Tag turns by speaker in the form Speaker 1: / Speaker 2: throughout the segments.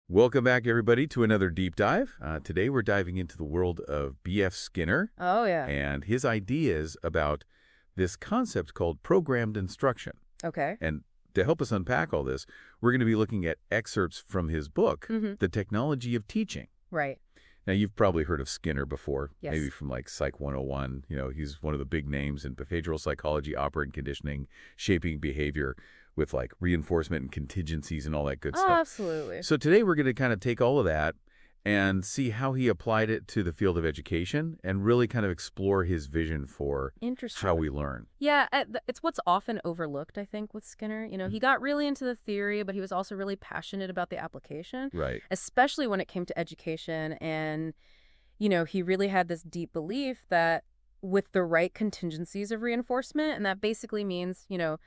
Speaker 1: Welcome back, everybody, to another deep dive. Today, we're diving into the world of B.F. Skinner
Speaker 2: Oh, yeah.
Speaker 1: and his ideas about this concept called programmed instruction.
Speaker 2: Okay.
Speaker 1: And to help us unpack all this, we're going to be looking at excerpts from his book, The Technology of Teaching.
Speaker 2: Right.
Speaker 1: Now, you've probably heard of Skinner before,
Speaker 2: Yes.
Speaker 1: maybe from like Psych 101. You know, he's one of the big names in behavioral psychology, operant conditioning, shaping behavior with like reinforcement and contingencies and all that good
Speaker 2: Oh,
Speaker 1: stuff.
Speaker 2: absolutely.
Speaker 1: So today we're going to kind of take all of that and see how he applied it to the field of education and really kind of explore his vision for
Speaker 2: Interesting.
Speaker 1: how we learn.
Speaker 2: Yeah, it's what's often overlooked, I think, with Skinner. You know, he got really into the theory, but he was also really passionate about the application,
Speaker 1: Right.
Speaker 2: especially when it came to education. And, you know, he really had this deep belief that with the right contingencies of reinforcement, and that basically means, you know,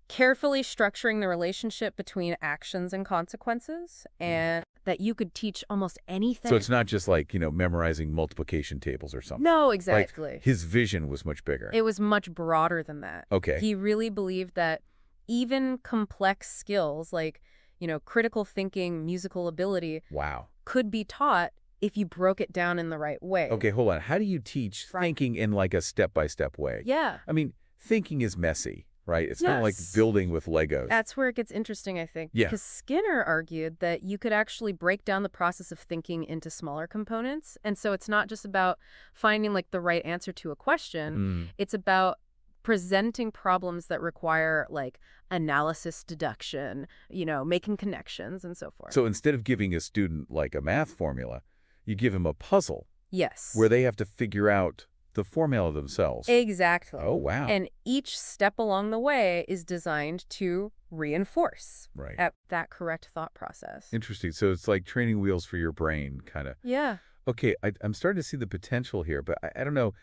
Speaker 2: carefully structuring the relationship between actions and consequences, and that you could teach almost anything.
Speaker 1: So it's not just like, you know, memorizing multiplication tables or something.
Speaker 2: No,
Speaker 1: Like,
Speaker 2: exactly.
Speaker 1: his vision was much bigger.
Speaker 2: It was much broader than that.
Speaker 1: Okay.
Speaker 2: He really believed that even complex skills like, you know, critical thinking, musical ability
Speaker 1: Wow.
Speaker 2: could be taught if you broke it down in the right way.
Speaker 1: Okay, hold on. How do you teach
Speaker 2: Right.
Speaker 1: thinking in like a step-by-step way?
Speaker 2: Yeah.
Speaker 1: I mean, thinking is messy, right? It's not like
Speaker 2: Yes.
Speaker 1: building with Legos.
Speaker 2: That's where it gets interesting, I think.
Speaker 1: Yeah.
Speaker 2: Because Skinner argued that you could actually break down the process of thinking into smaller components. And so it's not just about finding like the right answer to a question. It's about presenting problems that require like analysis, deduction, you know, making connections and so forth.
Speaker 1: So instead of giving a student like a math formula, you give him a puzzle
Speaker 2: Yes.
Speaker 1: where they have to figure out the formula themselves.
Speaker 2: Exactly.
Speaker 1: Oh, wow.
Speaker 2: And each step along the way is designed to reinforce
Speaker 1: Right.
Speaker 2: that correct thought process.
Speaker 1: Interesting. So it's like training wheels for your brain, kind of.
Speaker 2: Yeah.
Speaker 1: Okay, I'm starting to see the potential here, but I don't know.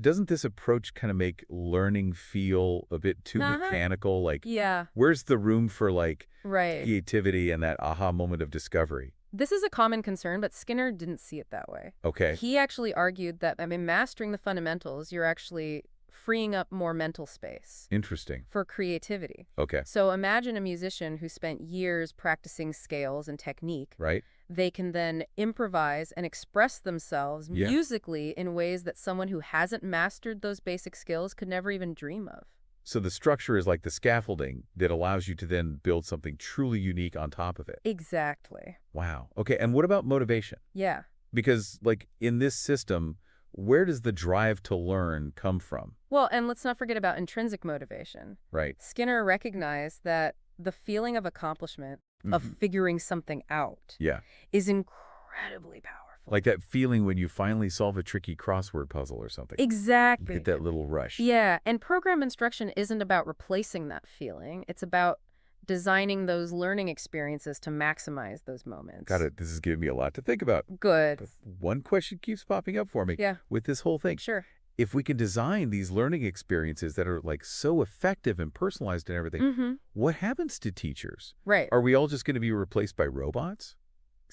Speaker 1: Doesn't this approach kind of make learning feel a bit too mechanical? Like,
Speaker 2: Yeah.
Speaker 1: where's the room for like
Speaker 2: Right.
Speaker 1: creativity and that aha moment of discovery?
Speaker 2: This is a common concern, but Skinner didn't see it that way.
Speaker 1: Okay.
Speaker 2: He actually argued that, mastering the fundamentals, you're actually freeing up more mental space
Speaker 1: Interesting.
Speaker 2: for creativity.
Speaker 1: Okay.
Speaker 2: So imagine a musician who spent years practicing scales and technique.
Speaker 1: Right?
Speaker 2: They can then improvise and express themselves
Speaker 1: Yeah.
Speaker 2: musically in ways that someone who hasn't mastered those basic skills could never even dream of.
Speaker 1: So the structure is like the scaffolding that allows you to then build something truly unique on top of it.
Speaker 2: Exactly.
Speaker 1: Wow. Okay, and what about motivation?
Speaker 2: Yeah.
Speaker 1: Because like in this system, where does the drive to learn come from?
Speaker 2: Well, and let's not forget about intrinsic motivation.
Speaker 1: Right.
Speaker 2: Skinner recognized that the feeling of accomplishment, of figuring something out,
Speaker 1: Yeah.
Speaker 2: is incredibly powerful.
Speaker 1: Like that feeling when you finally solve a tricky crossword puzzle or something. You
Speaker 2: Exactly.
Speaker 1: get that little rush.
Speaker 2: Yeah, and program instruction isn't about replacing that feeling. It's about designing those learning experiences to maximize those moments.
Speaker 1: Got it. This is giving me a lot to think about.
Speaker 2: Good.
Speaker 1: But one question keeps popping up for me
Speaker 2: Yeah,
Speaker 1: with this whole thing.
Speaker 2: sure.
Speaker 1: If we can design these learning experiences that are like so effective and personalized and everything, what happens to teachers?
Speaker 2: Right.
Speaker 1: Are we all just going to be replaced by robots?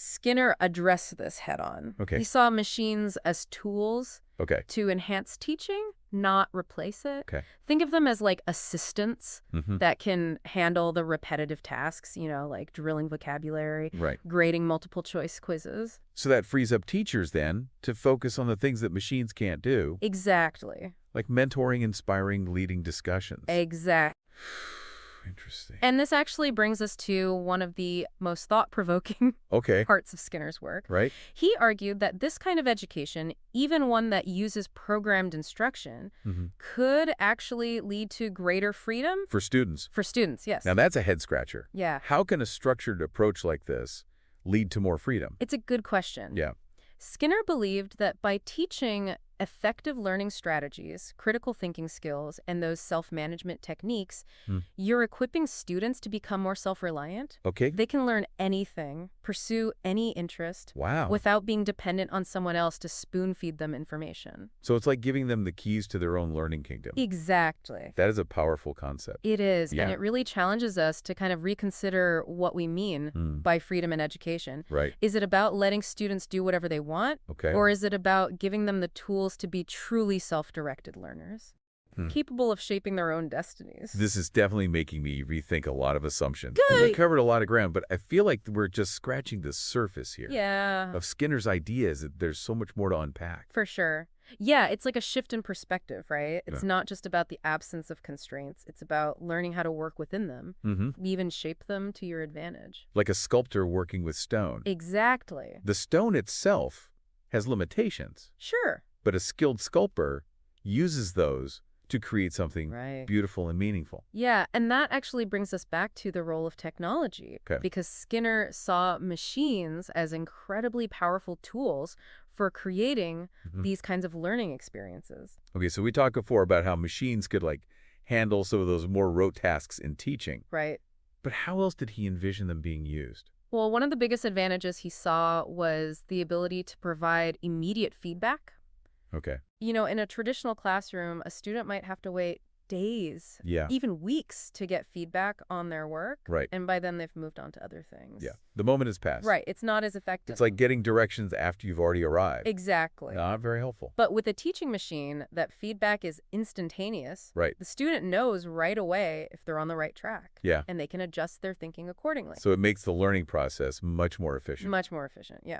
Speaker 2: Skinner addressed this head on.
Speaker 1: Okay.
Speaker 2: He saw machines as tools
Speaker 1: Okay.
Speaker 2: to enhance teaching, not replace it.
Speaker 1: Okay.
Speaker 2: Think of them as like assistants
Speaker 1: Mm-hmm.
Speaker 2: that can handle the repetitive tasks, you know, like drilling vocabulary,
Speaker 1: Right.
Speaker 2: grading multiple choice quizzes.
Speaker 1: So that frees up teachers then to focus on the things that machines can't do,
Speaker 2: Exactly.
Speaker 1: like mentoring, inspiring, leading discussions.
Speaker 2: Exactly.
Speaker 1: Interesting.
Speaker 2: And this actually brings us to one of the most thought-provoking
Speaker 1: Okay.
Speaker 2: parts of Skinner's work.
Speaker 1: Right?
Speaker 2: He argued that this kind of education, even one that uses programmed instruction, could actually lead to greater freedom
Speaker 1: For students.
Speaker 2: for students, yes.
Speaker 1: Now that's a head scratcher.
Speaker 2: Yeah.
Speaker 1: How can a structured approach like this lead to more freedom?
Speaker 2: It's a good question.
Speaker 1: Yeah.
Speaker 2: Skinner believed that by teaching effective learning strategies, critical thinking skills, and those self-management techniques, you're equipping students to become more self-reliant.
Speaker 1: Okay.
Speaker 2: They can learn anything, pursue any interest,
Speaker 1: Wow.
Speaker 2: without being dependent on someone else to spoon-feed them information.
Speaker 1: So it's like giving them the keys to their own learning kingdom.
Speaker 2: Exactly.
Speaker 1: That is a powerful concept.
Speaker 2: It is,
Speaker 1: Yeah.
Speaker 2: and it really challenges us to kind of reconsider what we mean by freedom in education.
Speaker 1: Right.
Speaker 2: Is it about letting students do whatever they want?
Speaker 1: Okay.
Speaker 2: Or is it about giving them the tools to be truly self-directed learners? capable of shaping their own destinies.
Speaker 1: This is definitely making me rethink a lot of assumptions.
Speaker 2: Good.
Speaker 1: We covered a lot of ground, but I feel like we're just scratching the surface here.
Speaker 2: Yeah.
Speaker 1: Of Skinner's ideas. There's so much more to unpack.
Speaker 2: For sure. Yeah, it's like a shift in perspective, right? It's
Speaker 1: Yeah.
Speaker 2: not just about the absence of constraints. It's about learning how to work within them, even shape them to your advantage.
Speaker 1: Like a sculptor working with stone.
Speaker 2: Exactly.
Speaker 1: The stone itself has limitations,
Speaker 2: Sure.
Speaker 1: but a skilled sculptor uses those to create something
Speaker 2: Right.
Speaker 1: beautiful and meaningful.
Speaker 2: Yeah, and that actually brings us back to the role of technology.
Speaker 1: Okay.
Speaker 2: Because Skinner saw machines as incredibly powerful tools for creating these kinds of learning experiences.
Speaker 1: Okay, so we talked before about how machines could handle some of those more rote tasks in teaching.
Speaker 2: Right.
Speaker 1: But how else did he envision them being used?
Speaker 2: Well, one of the biggest advantages he saw was the ability to provide immediate feedback.
Speaker 1: Okay.
Speaker 2: You know, in a traditional classroom, a student might have to wait days,
Speaker 1: Yeah.
Speaker 2: even weeks to get feedback on their work.
Speaker 1: Right.
Speaker 2: And by then they've moved on to other things.
Speaker 1: Yeah. The moment has passed.
Speaker 2: Right. It's not as effective.
Speaker 1: It's like getting directions after you've already arrived.
Speaker 2: Exactly.
Speaker 1: Not very helpful.
Speaker 2: But with a teaching machine, that feedback is instantaneous.
Speaker 1: Right.
Speaker 2: The student knows right away if they're on the right track.
Speaker 1: Yeah.
Speaker 2: And they can adjust their thinking accordingly.
Speaker 1: So it makes the learning process much more efficient.
Speaker 2: Much more efficient, yeah.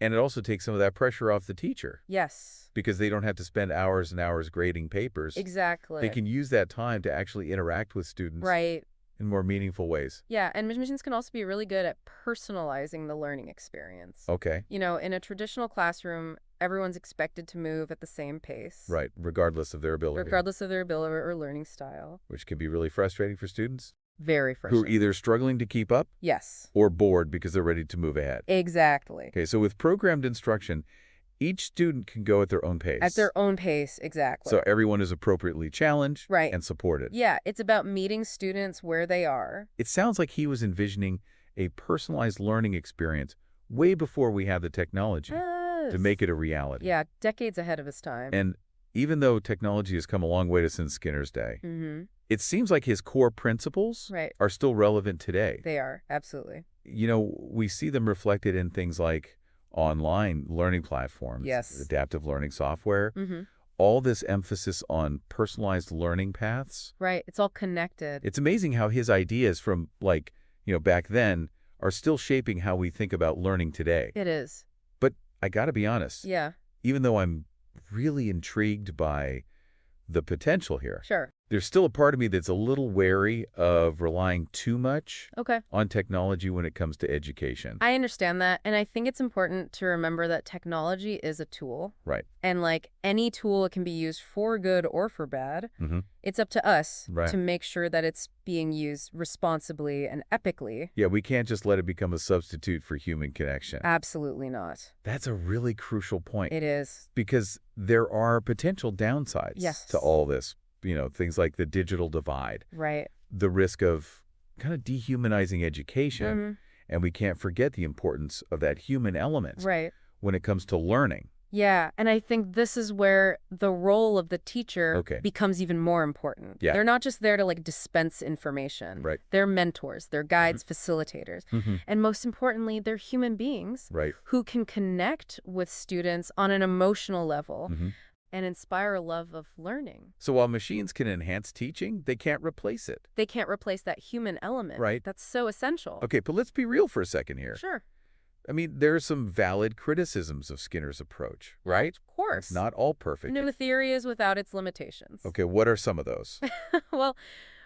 Speaker 1: And it also takes some of that pressure off the teacher
Speaker 2: Yes.
Speaker 1: because they don't have to spend hours and hours grading papers.
Speaker 2: Exactly.
Speaker 1: They can use that time to actually interact with students
Speaker 2: Right.
Speaker 1: in more meaningful ways.
Speaker 2: Yeah, and machines can also be really good at personalizing the learning experience.
Speaker 1: Okay.
Speaker 2: You know, in a traditional classroom, everyone's expected to move at the same pace.
Speaker 1: Right. Regardless of their ability.
Speaker 2: Regardless of their ability or learning style.
Speaker 1: Which can be really frustrating for students
Speaker 2: Very
Speaker 1: who
Speaker 2: frustrating.
Speaker 1: are either struggling to keep up
Speaker 2: Yes.
Speaker 1: or bored because they're ready to move ahead.
Speaker 2: Exactly.
Speaker 1: Okay, so with programmed instruction, each student can go at their own pace.
Speaker 2: At their own pace, exactly.
Speaker 1: So everyone is appropriately challenged
Speaker 2: Right.
Speaker 1: and supported.
Speaker 2: Yeah, it's about meeting students where they are.
Speaker 1: It sounds like he was envisioning a personalized learning experience way before we have the technology to make it a reality.
Speaker 2: Yeah, decades ahead of his time.
Speaker 1: And even though technology has come a long way since Skinner's day, it seems like his core principles
Speaker 2: Right.
Speaker 1: are still relevant today.
Speaker 2: They are, absolutely.
Speaker 1: You know, we see them reflected in things like online learning platforms,
Speaker 2: Yes.
Speaker 1: adaptive learning software, all this emphasis on personalized learning paths.
Speaker 2: Right, it's all connected.
Speaker 1: It's amazing how his ideas from, back then are still shaping how we think about learning today.
Speaker 2: It is.
Speaker 1: But I got to be honest,
Speaker 2: Yeah,
Speaker 1: even though I'm really intrigued by the potential here,
Speaker 2: sure.
Speaker 1: there's still a part of me that's a little wary of relying too much
Speaker 2: Okay.
Speaker 1: on technology when it comes to education.
Speaker 2: I understand that, and I think it's important to remember that technology is a tool.
Speaker 1: Right.
Speaker 2: And like any tool, it can be used for good or for bad.
Speaker 1: Mm-hmm.
Speaker 2: It's up to us
Speaker 1: Right.
Speaker 2: to make sure that it's being used responsibly and epically.
Speaker 1: Yeah, we can't just let it become a substitute for human connection.
Speaker 2: Absolutely not.
Speaker 1: That's a really crucial point.
Speaker 2: It is.
Speaker 1: Because there are potential downsides
Speaker 2: Yes.
Speaker 1: to all this. You know, things like the digital divide,
Speaker 2: Right.
Speaker 1: the risk of kind of dehumanizing education. And we can't forget the importance of that human element
Speaker 2: Right.
Speaker 1: when it comes to learning.
Speaker 2: Yeah, and I think this is where the role of the teacher
Speaker 1: Okay.
Speaker 2: becomes even more important.
Speaker 1: Yeah.
Speaker 2: They're not just there to like dispense information.
Speaker 1: Right.
Speaker 2: They're mentors, they're guides, facilitators. And most importantly, they're human beings
Speaker 1: Right.
Speaker 2: who can connect with students on an emotional level and inspire a love of learning.
Speaker 1: So while machines can enhance teaching, they can't replace it.
Speaker 2: They can't replace that human element.
Speaker 1: Right.
Speaker 2: That's so essential.
Speaker 1: Okay, but let's be real for a second here.
Speaker 2: Sure.
Speaker 1: I mean, there are some valid criticisms of Skinner's approach, right?
Speaker 2: Of course.
Speaker 1: It's not all perfect.
Speaker 2: No theory is without its limitations.
Speaker 1: Okay, what are some of those?
Speaker 2: Well,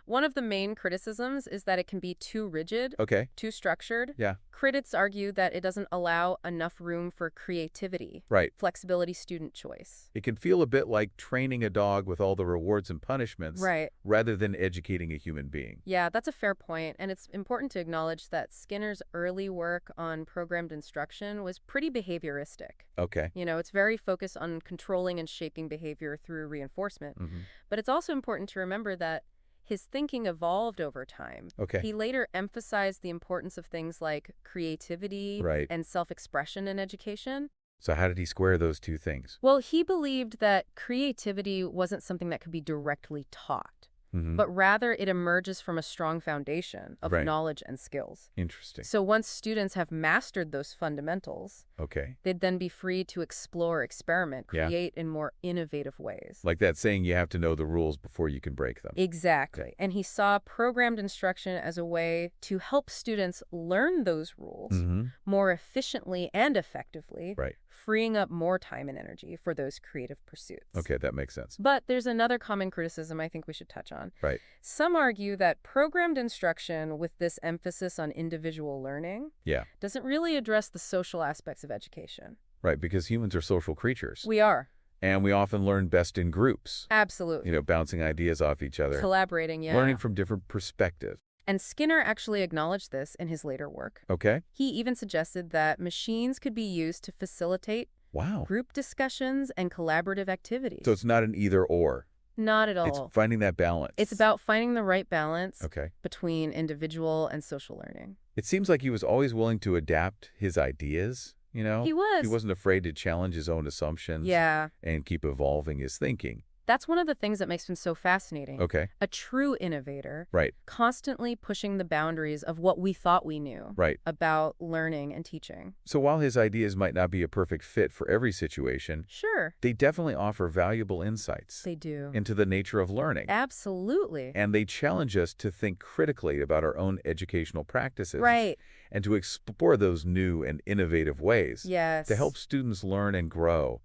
Speaker 2: one of the main criticisms is that it can be too rigid,
Speaker 1: Okay.
Speaker 2: too structured.
Speaker 1: Yeah.
Speaker 2: Critics argue that it doesn't allow enough room for creativity,
Speaker 1: Right.
Speaker 2: flexibility, student choice.
Speaker 1: It can feel a bit like training a dog with all the rewards and punishments
Speaker 2: Right.
Speaker 1: rather than educating a human being.
Speaker 2: Yeah, that's a fair point, and it's important to acknowledge that Skinner's early work on programmed instruction was pretty behavioristic.
Speaker 1: Okay.
Speaker 2: You know, it's very focused on controlling and shaping behavior through reinforcement.
Speaker 1: Mhm.
Speaker 2: But it's also important to remember that his thinking evolved over time.
Speaker 1: Okay.
Speaker 2: He later emphasized the importance of things like creativity
Speaker 1: Right.
Speaker 2: and self-expression in education.
Speaker 1: So how did he square those two things?
Speaker 2: Well, he believed that creativity wasn't something that could be directly taught.
Speaker 1: Mm-hmm.
Speaker 2: but rather it emerges from a strong foundation of
Speaker 1: Right.
Speaker 2: knowledge and skills.
Speaker 1: Interesting.
Speaker 2: So once students have mastered those fundamentals,
Speaker 1: Okay.
Speaker 2: they'd then be free to explore, experiment,
Speaker 1: Yeah.
Speaker 2: create in more innovative ways.
Speaker 1: Like that saying, you have to know the rules before you can break them.
Speaker 2: Exactly.
Speaker 1: Okay.
Speaker 2: And he saw programmed instruction as a way to help students learn those rules
Speaker 1: Mm-hmm.
Speaker 2: more efficiently and effectively,
Speaker 1: Right.
Speaker 2: freeing up more time and energy for those creative pursuits.
Speaker 1: Okay, that makes sense.
Speaker 2: But there's another common criticism I think we should touch on.
Speaker 1: Right.
Speaker 2: Some argue that programmed instruction with this emphasis on individual learning
Speaker 1: Yeah.
Speaker 2: doesn't really address the social aspects of education.
Speaker 1: Right, because humans are social creatures.
Speaker 2: We are.
Speaker 1: And we often learn best in groups.
Speaker 2: Absolutely.
Speaker 1: Bouncing ideas off each other.
Speaker 2: Collaborating, yeah.
Speaker 1: Learning from different perspectives.
Speaker 2: And Skinner actually acknowledged this in his later work.
Speaker 1: Okay.
Speaker 2: He even suggested that machines could be used to facilitate
Speaker 1: Wow.
Speaker 2: group discussions and collaborative activities.
Speaker 1: So it's not an either or.
Speaker 2: Not at all.
Speaker 1: It's finding that balance.
Speaker 2: It's about finding the right balance
Speaker 1: Okay.
Speaker 2: between individual and social learning.
Speaker 1: It seems like he was always willing to adapt his ideas,
Speaker 2: He was.
Speaker 1: He wasn't afraid to challenge his own assumptions.
Speaker 2: Yeah.
Speaker 1: And keep evolving his thinking.
Speaker 2: That's one of the things that makes him so fascinating.
Speaker 1: Okay.
Speaker 2: A true innovator,
Speaker 1: Right.
Speaker 2: constantly pushing the boundaries of what we thought we knew
Speaker 1: Right.
Speaker 2: about learning and teaching.
Speaker 1: So while his ideas might not be a perfect fit for every situation,
Speaker 2: Sure,
Speaker 1: they definitely offer valuable insights
Speaker 2: they do.
Speaker 1: into the nature of learning.
Speaker 2: Absolutely.
Speaker 1: And they challenge us to think critically about our own educational practices.
Speaker 2: Right.
Speaker 1: And to explore those new and innovative ways.
Speaker 2: Yes.
Speaker 1: To help students learn and grow.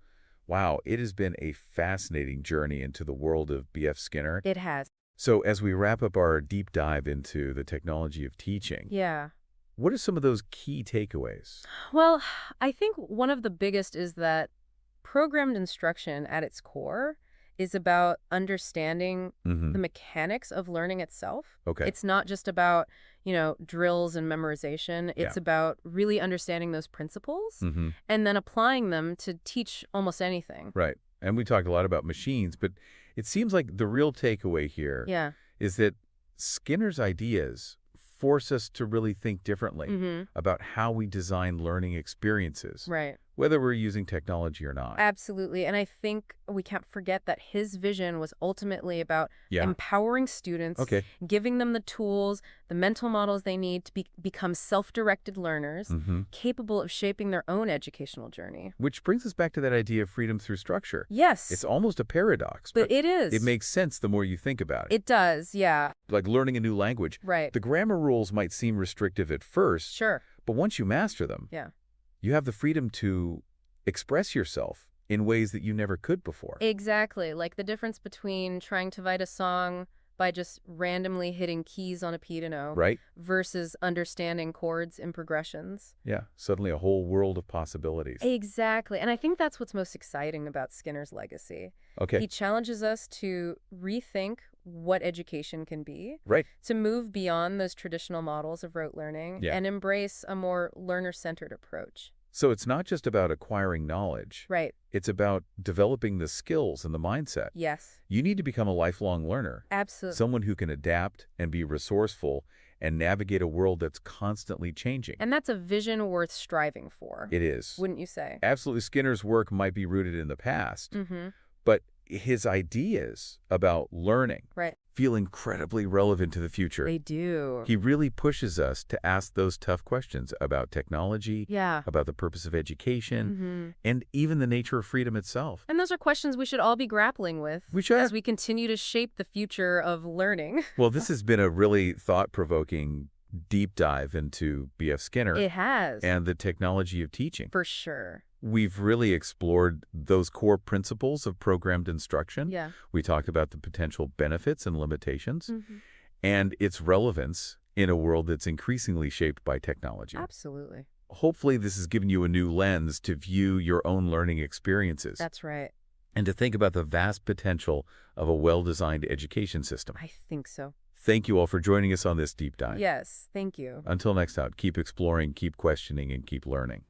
Speaker 1: Wow, it has been a fascinating journey into the world of B.F. Skinner.
Speaker 2: It has.
Speaker 1: So as we wrap up our deep dive into the technology of teaching,
Speaker 2: Yeah.
Speaker 1: what are some of those key takeaways?
Speaker 2: Well, I think one of the biggest is that programmed instruction at its core is about understanding
Speaker 1: Mm-hmm.
Speaker 2: the mechanics of learning itself.
Speaker 1: Okay.
Speaker 2: It's not just about, drills and memorization. It's
Speaker 1: Yeah.
Speaker 2: about really understanding those principles
Speaker 1: Mm-hmm.
Speaker 2: and then applying them to teach almost anything.
Speaker 1: Right. And we talked a lot about machines, but it seems like the real takeaway here
Speaker 2: Yeah.
Speaker 1: is that Skinner's ideas force us to really think differently
Speaker 2: Mm-hmm.
Speaker 1: about how we design learning experiences,
Speaker 2: Right.
Speaker 1: whether we're using technology or not.
Speaker 2: Absolutely. And I think we can't forget that his vision was ultimately about
Speaker 1: Yeah.
Speaker 2: empowering students,
Speaker 1: Okay.
Speaker 2: giving them the tools, the mental models they need to become self-directed learners,
Speaker 1: Mm-hmm.
Speaker 2: capable of shaping their own educational journey.
Speaker 1: Which brings us back to that idea of freedom through structure.
Speaker 2: Yes,
Speaker 1: It's almost a paradox,
Speaker 2: but it is.
Speaker 1: it makes sense the more you think about it.
Speaker 2: It does, yeah.
Speaker 1: Like learning a new language.
Speaker 2: Right.
Speaker 1: The grammar rules might seem restrictive at first,
Speaker 2: Sure.
Speaker 1: but once you master them,
Speaker 2: Yeah.
Speaker 1: you have the freedom to express yourself in ways that you never could before.
Speaker 2: Exactly. Like the difference between trying to write a song by just randomly hitting keys on a piano
Speaker 1: Right?
Speaker 2: versus understanding chords and progressions.
Speaker 1: Yeah. Suddenly a whole world of possibilities.
Speaker 2: Exactly. And I think that's what's most exciting about Skinner's legacy.
Speaker 1: Okay.
Speaker 2: He challenges us to rethink what education can be,
Speaker 1: Right.
Speaker 2: to move beyond those traditional models of rote learning,
Speaker 1: Yeah.
Speaker 2: and embrace a more learner-centered approach.
Speaker 1: So it's not just about acquiring knowledge.
Speaker 2: Right.
Speaker 1: It's about developing the skills and the mindset.
Speaker 2: Yes.
Speaker 1: You need to become a lifelong learner.
Speaker 2: Absolutely.
Speaker 1: Someone who can adapt and be resourceful and navigate a world that's constantly changing.
Speaker 2: And that's a vision worth striving for,
Speaker 1: It is.
Speaker 2: wouldn't you say?
Speaker 1: Absolutely. Skinner's work might be rooted in the past,
Speaker 2: Mm-hmm.
Speaker 1: but his ideas about learning
Speaker 2: Right.
Speaker 1: feel incredibly relevant to the future.
Speaker 2: They do.
Speaker 1: He really pushes us to ask those tough questions about technology,
Speaker 2: Yeah.
Speaker 1: about the purpose of education,
Speaker 2: Mm-hmm.
Speaker 1: and even the nature of freedom itself.
Speaker 2: And those are questions we should all be grappling with
Speaker 1: We should.
Speaker 2: as we continue to shape the future of learning.
Speaker 1: Well, this has been a really thought-provoking deep dive into B.F. Skinner
Speaker 2: It has.
Speaker 1: and the technology of teaching.
Speaker 2: For sure.
Speaker 1: We've really explored those core principles of programmed instruction.
Speaker 2: Yeah.
Speaker 1: We talked about the potential benefits and limitations
Speaker 2: Mm-hmm.
Speaker 1: and its relevance in a world that's increasingly shaped by technology.
Speaker 2: Absolutely.
Speaker 1: Hopefully, this has given you a new lens to view your own learning experiences
Speaker 2: That's right.
Speaker 1: and to think about the vast potential of a well-designed education system.
Speaker 2: I think so.
Speaker 1: Thank you all for joining us on this deep dive.
Speaker 2: Yes. Thank you.
Speaker 1: Until next time, keep exploring, keep questioning, and keep learning.